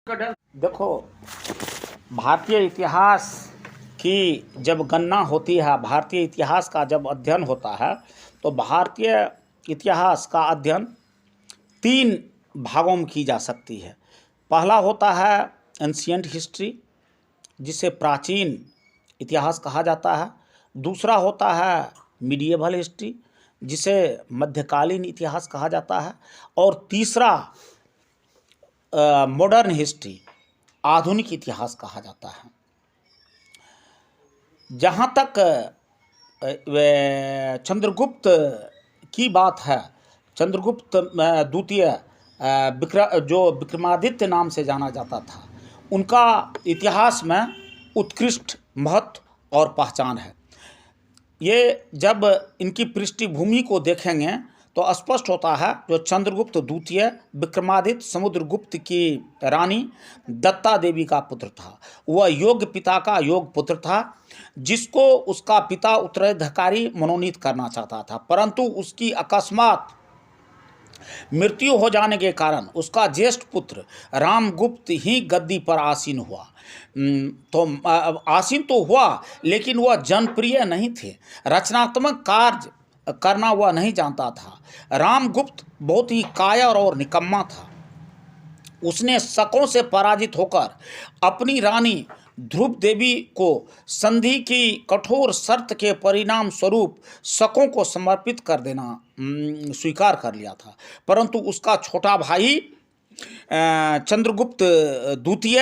देखो, भारतीय इतिहास की जब गणना होती है, भारतीय इतिहास का जब अध्ययन होता है, तो भारतीय इतिहास का अध्ययन 3 भागों में की जा सकती है। पहला होता है एंशिएंट हिस्ट्री, जिसे प्राचीन इतिहास कहा जाता है। दूसरा होता है मिडिएवल हिस्ट्री, जिसे मध्यकालीन इतिहास कहा जाता है। और तीसरा मॉडर्न हिस्ट्री, आधुनिक इतिहास कहा जाता है। जहाँ तक चंद्रगुप्त की बात है, चंद्रगुप्त द्वितीय जो विक्रमादित्य नाम से जाना जाता था, उनका इतिहास में उत्कृष्ट महत्व और पहचान है। ये जब इनकी पृष्ठभूमि को देखेंगे तो स्पष्ट होता है, जो चंद्रगुप्त द्वितीय विक्रमादित्य समुद्रगुप्त की रानी दत्ता देवी का पुत्र था। वह योग्य पिता का योग्य पुत्र था, जिसको उसका पिता उत्तराधिकारी मनोनीत करना चाहता था, परंतु उसकी अकस्मात मृत्यु हो जाने के कारण उसका ज्येष्ठ पुत्र रामगुप्त ही गद्दी पर आसीन हुआ। तो आसीन तो हुआ, लेकिन वह जनप्रिय नहीं थे। रचनात्मक कार्य करना वह नहीं जानता था। रामगुप्त बहुत ही कायर और निकम्मा था। उसने शकों से पराजित होकर अपनी रानी ध्रुव देवी को संधि की कठोर शर्त के परिणाम स्वरूप शकों को समर्पित कर देना स्वीकार कर लिया था। परंतु उसका छोटा भाई चंद्रगुप्त द्वितीय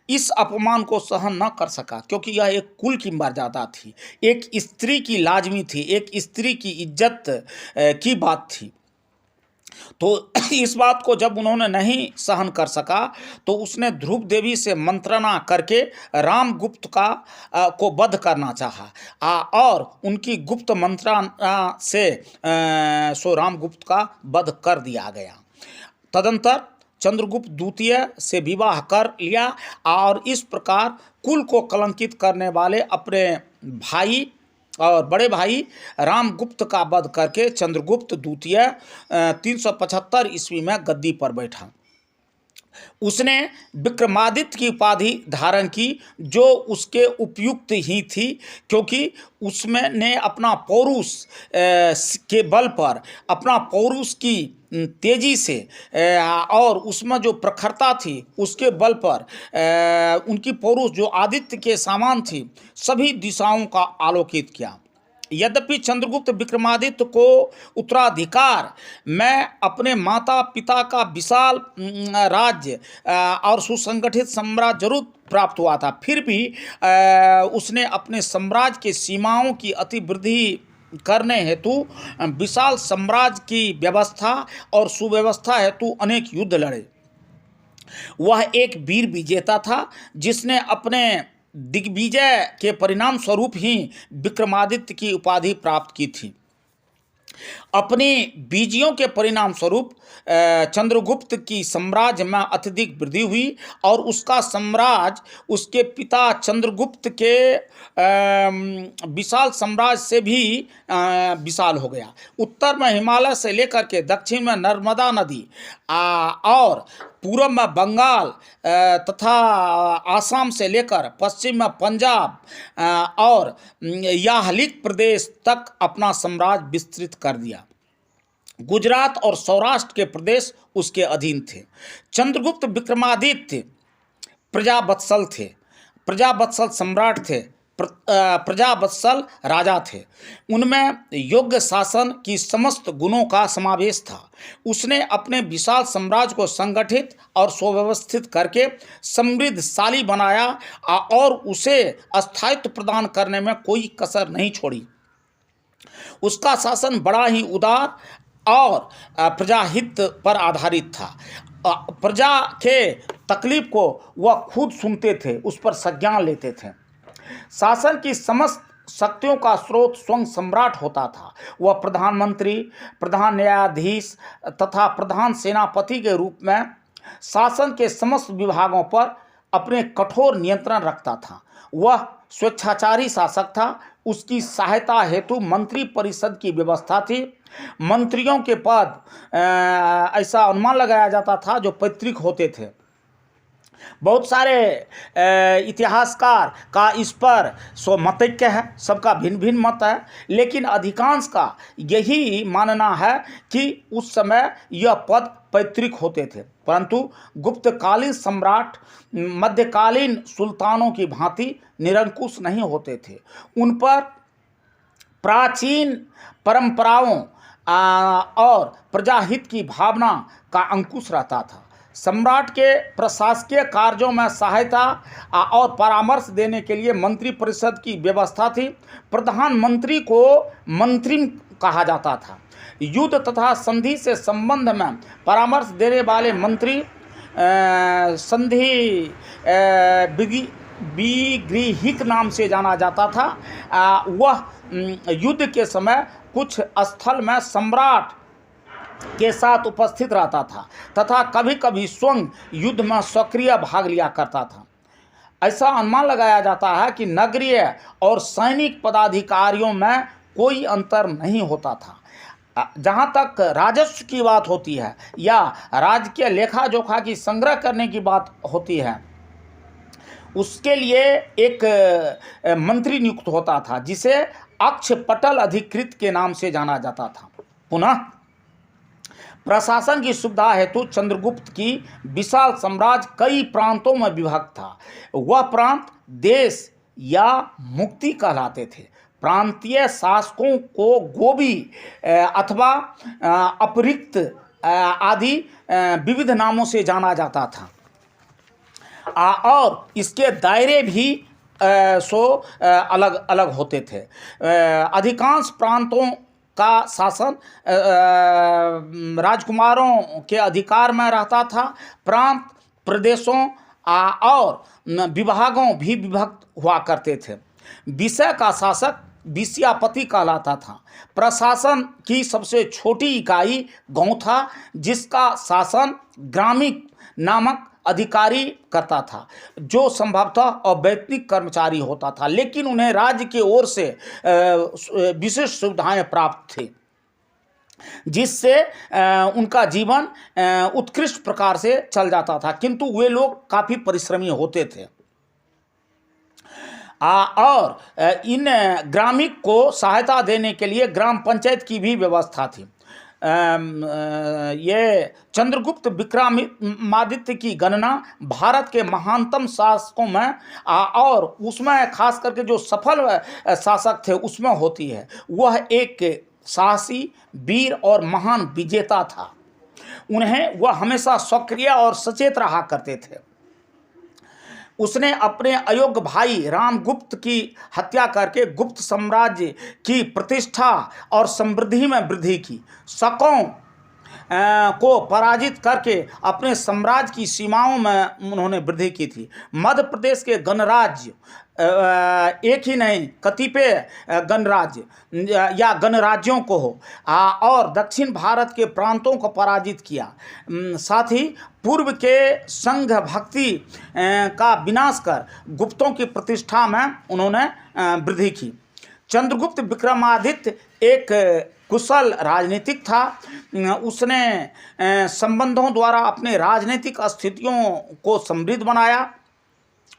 इस अपमान को सहन न कर सका, क्योंकि यह एक कुल की मर्यादा थी, एक स्त्री की लाजमी थी, एक स्त्री की इज्जत की बात थी। तो इस बात को जब उन्होंने नहीं सहन कर सका, तो उसने ध्रुव देवी से मंत्रणा करके रामगुप्त को वध करना चाहा और उनकी गुप्त मंत्रणा से सो रामगुप्त का वध कर दिया गया। तदंतर चंद्रगुप्त द्वितीय से विवाह कर लिया और इस प्रकार कुल को कलंकित करने वाले अपने भाई और बड़े भाई रामगुप्त का वध करके चंद्रगुप्त द्वितीय 375 ईस्वी में गद्दी पर बैठा। उसने विक्रमादित्य की उपाधि धारण की, जो उसके उपयुक्त ही थी, क्योंकि उसमें ने अपना पौरुष के बल पर, अपना पौरुष की तेजी से और उसमें जो प्रखरता थी उसके बल पर उनकी पौरुष जो आदित्य के समान थी, सभी दिशाओं का आलोकित किया। यद्यपि चंद्रगुप्त विक्रमादित्य को उत्तराधिकार में अपने माता पिता का विशाल राज्य और सुसंगठित साम्राज्य जरूर प्राप्त हुआ था, फिर भी उसने अपने साम्राज्य के सीमाओं की अतिवृद्धि करने हेतु विशाल साम्राज्य की व्यवस्था और सुव्यवस्था हेतु अनेक युद्ध लड़े। वह एक वीर विजेता था, जिसने अपने दिग्विजय के परिणाम स्वरूप ही विक्रमादित्य की उपाधि प्राप्त की थी। अपनी विजयों के परिणाम स्वरूप चंद्रगुप्त की साम्राज्य में अत्यधिक वृद्धि हुई और उसका साम्राज्य उसके पिता चंद्रगुप्त के विशाल साम्राज्य से भी विशाल हो गया। उत्तर में हिमालय से लेकर के दक्षिण में नर्मदा नदी और पूर्व में बंगाल तथा आसाम से लेकर पश्चिम में पंजाब और याहलिक प्रदेश तक अपना साम्राज्य विस्तृत कर दिया। गुजरात और सौराष्ट्र के प्रदेश उसके अधीन थे। चंद्रगुप्त विक्रमादित्य प्रजावत्सल थे, प्रजावत्सल सम्राट थे, प्रजावत्सल राजा थे। उनमें योग्य शासन की समस्त गुणों का समावेश था। उसने अपने विशाल साम्राज्य को संगठित और सुव्यवस्थित करके समृद्धशाली बनाया और उसे स्थायित्व प्रदान करने में कोई कसर नहीं छोड़ी। उसका शासन बड़ा ही उदार और प्रजाहित पर आधारित था। प्रजा के तकलीफ को वह खुद सुनते थे, उस पर संज्ञान लेते थे। शासन की समस्त शक्तियों का स्रोत स्वयं सम्राट होता था। वह प्रधानमंत्री, प्रधान न्यायाधीश तथा प्रधान सेनापति के रूप में शासन के समस्त विभागों पर अपने कठोर नियंत्रण रखता था। वह स्वेच्छाचारी शासक था। उसकी सहायता हेतु मंत्री परिषद की व्यवस्था थी। मंत्रियों के पद ऐसा अनुमान लगाया जाता था जो पैतृक होते थे। बहुत सारे इतिहासकार का इस पर सो मतैक्य है, सबका भिन्न भिन्न मत है, लेकिन अधिकांश का यही मानना है कि उस समय यह पद पैतृक होते थे, परंतु गुप्तकालीन सम्राट मध्यकालीन सुल्तानों की भांति निरंकुश नहीं होते थे। उन पर प्राचीन परंपराओं और प्रजाहित की भावना का अंकुश रहता था। सम्राट के प्रशासकीय कार्यों में सहायता और परामर्श देने के लिए मंत्री परिषद की व्यवस्था थी। प्रधानमंत्री को मंत्री कहा जाता था। युद्ध तथा संधि से संबंध में परामर्श देने वाले मंत्री संधि विगृहिक नाम से जाना जाता था। वह युद्ध के समय कुछ स्थल में सम्राट के साथ उपस्थित रहता था तथा कभी कभी स्वयं युद्ध में सक्रिय भाग लिया करता था। ऐसा अनुमान लगाया जाता है कि नगरीय और सैनिक पदाधिकारियों में कोई अंतर नहीं होता था। जहाँ तक राजस्व की बात होती है या राजकीय लेखा जोखा की संग्रह करने की बात होती है, उसके लिए एक मंत्री नियुक्त होता था जिसे अक्षपटल अधिकृत के नाम से जाना जाता था। पुनः प्रशासन की सुविधा हेतु चंद्रगुप्त की विशाल साम्राज्य कई प्रांतों में विभक्त था। वह प्रांत देश या मुक्ति कहलाते थे। प्रांतीय शासकों को गोबी अथवा अपरिक्त आदि विविध नामों से जाना जाता था और इसके दायरे भी अलग अलग होते थे। अधिकांश प्रांतों का शासन राजकुमारों के अधिकार में रहता था। प्रांत प्रदेशों और विभागों भी विभक्त हुआ करते थे। विषय का शासक विषयापति कहलाता था। प्रशासन की सबसे छोटी इकाई गांव था, जिसका शासन ग्रामिक नामक अधिकारी करता था, जो संभवतः अवैतनिक कर्मचारी होता था, लेकिन उन्हें राज्य की ओर से विशेष सुविधाएं प्राप्त थी, जिससे उनका जीवन उत्कृष्ट प्रकार से चल जाता था। किंतु वे लोग काफ़ी परिश्रमी होते थे और इन ग्रामीण को सहायता देने के लिए ग्राम पंचायत की भी व्यवस्था थी। ये चंद्रगुप्त विक्रमादित्य की गणना भारत के महानतम शासकों में और उसमें खास करके जो सफल शासक थे उसमें होती है। वह एक साहसी, वीर और महान विजेता था। वह हमेशा सक्रिय और सचेत रहा करते थे। उसने अपने अयोग्य भाई रामगुप्त की हत्या करके गुप्त साम्राज्य की प्रतिष्ठा और समृद्धि में वृद्धि की। शकों को पराजित करके अपने साम्राज्य की सीमाओं में उन्होंने वृद्धि की थी। मध्य प्रदेश के गणराज्य एक ही नहीं कतिपय गणराज्य या गणराज्यों को हो और दक्षिण भारत के प्रांतों को पराजित किया। साथ ही पूर्व के संघ भक्ति का विनाश कर गुप्तों की प्रतिष्ठा में उन्होंने वृद्धि की। चंद्रगुप्त विक्रमादित्य एक कुशल राजनीतिक था। उसने संबंधों द्वारा अपने राजनीतिक स्थितियों को समृद्ध बनाया।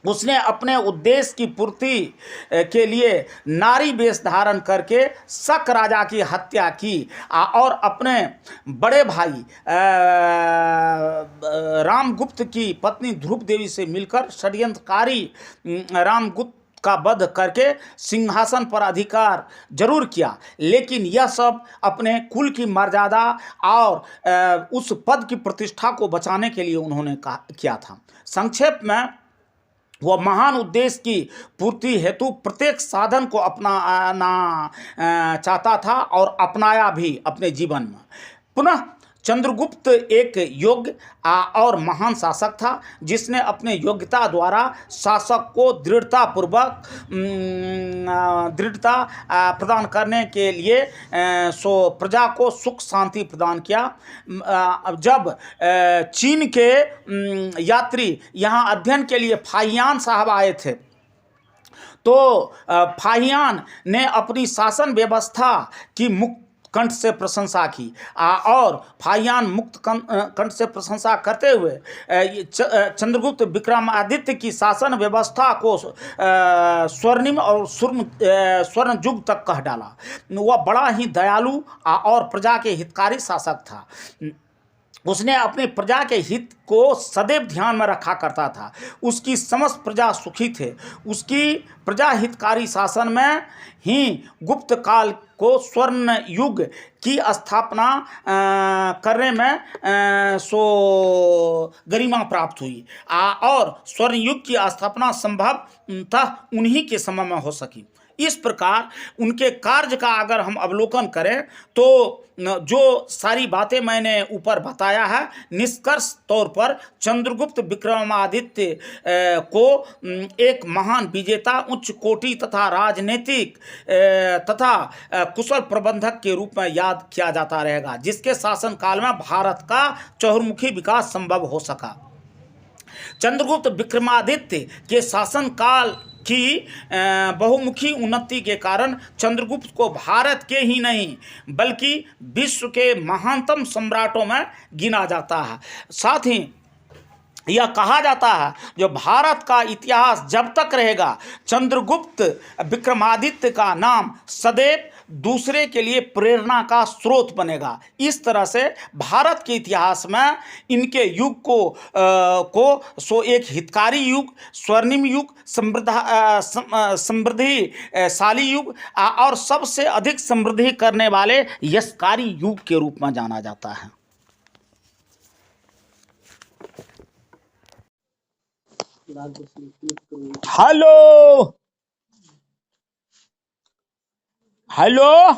उसने अपने उद्देश्य की पूर्ति के लिए नारी वेश धारण करके शक राजा की हत्या की और अपने बड़े भाई रामगुप्त की पत्नी ध्रुव देवी से मिलकर षड्यंत्रकारी रामगुप्त का वध करके सिंहासन पर अधिकार जरूर किया, लेकिन यह सब अपने कुल की मर्यादा और उस पद की प्रतिष्ठा को बचाने के लिए उन्होंने किया था। संक्षेप में वह महान उद्देश्य की पूर्ति हेतु प्रत्येक साधन को अपनाना चाहता था और अपनाया भी अपने जीवन में। पुनः चंद्रगुप्त एक योग्य और महान शासक था, जिसने अपने योग्यता द्वारा शासक को दृढ़ता प्रदान करने के लिए प्रजा को सुख शांति प्रदान किया। जब चीन के यात्री यहाँ अध्ययन के लिए फाहियान साहब आए थे, तो फाहियान ने अपनी शासन व्यवस्था की कंठ से प्रशंसा की और फाहियान मुक्त कंठ से प्रशंसा करते हुए चंद्रगुप्त विक्रमादित्य की शासन व्यवस्था को स्वर्णिम और स्वर्ण युग तक कह डाला। वह बड़ा ही दयालु और प्रजा के हितकारी शासक था। उसने अपनी प्रजा के हित को सदैव ध्यान में रखा करता था। उसकी समस्त प्रजा सुखी थे। उसकी प्रजा हितकारी शासन में ही गुप्त काल को स्वर्ण युग की स्थापना करने में गरिमा प्राप्त हुई और स्वर्ण युग की स्थापना संभवतः उन्हीं के समय में हो सकी। इस प्रकार उनके कार्य का अगर हम अवलोकन करें तो जो सारी बातें मैंने ऊपर बताया है, निष्कर्ष तौर पर चंद्रगुप्त विक्रमादित्य को एक महान विजेता, उच्च कोटि तथा राजनीतिक तथा कुशल प्रबंधक के रूप में याद किया जाता रहेगा, जिसके शासन काल में भारत का चहुर्मुखी विकास संभव हो सका। चंद्रगुप्त विक्रमादित्य के शासन काल की बहुमुखी उन्नति के कारण चंद्रगुप्त को भारत के ही नहीं बल्कि विश्व के महानतम सम्राटों में गिना जाता है। साथ ही यह कहा जाता है जो भारत का इतिहास जब तक रहेगा, चंद्रगुप्त विक्रमादित्य का नाम सदैव दूसरे के लिए प्रेरणा का स्रोत बनेगा। इस तरह से भारत के इतिहास में इनके युग को एक हितकारी युग, स्वर्णिम युग, समृद्धिशाली युग और सबसे अधिक समृद्धि करने वाले यशकारी युग के रूप में जाना जाता है। हेलो हेलो,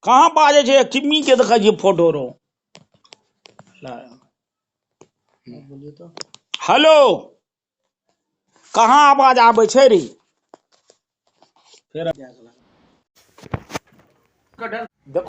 कहाँ बाजे छे? किमी के देखा जी फोटो रो। हेलो, कहाँ आवाज आवे छे रे? देखो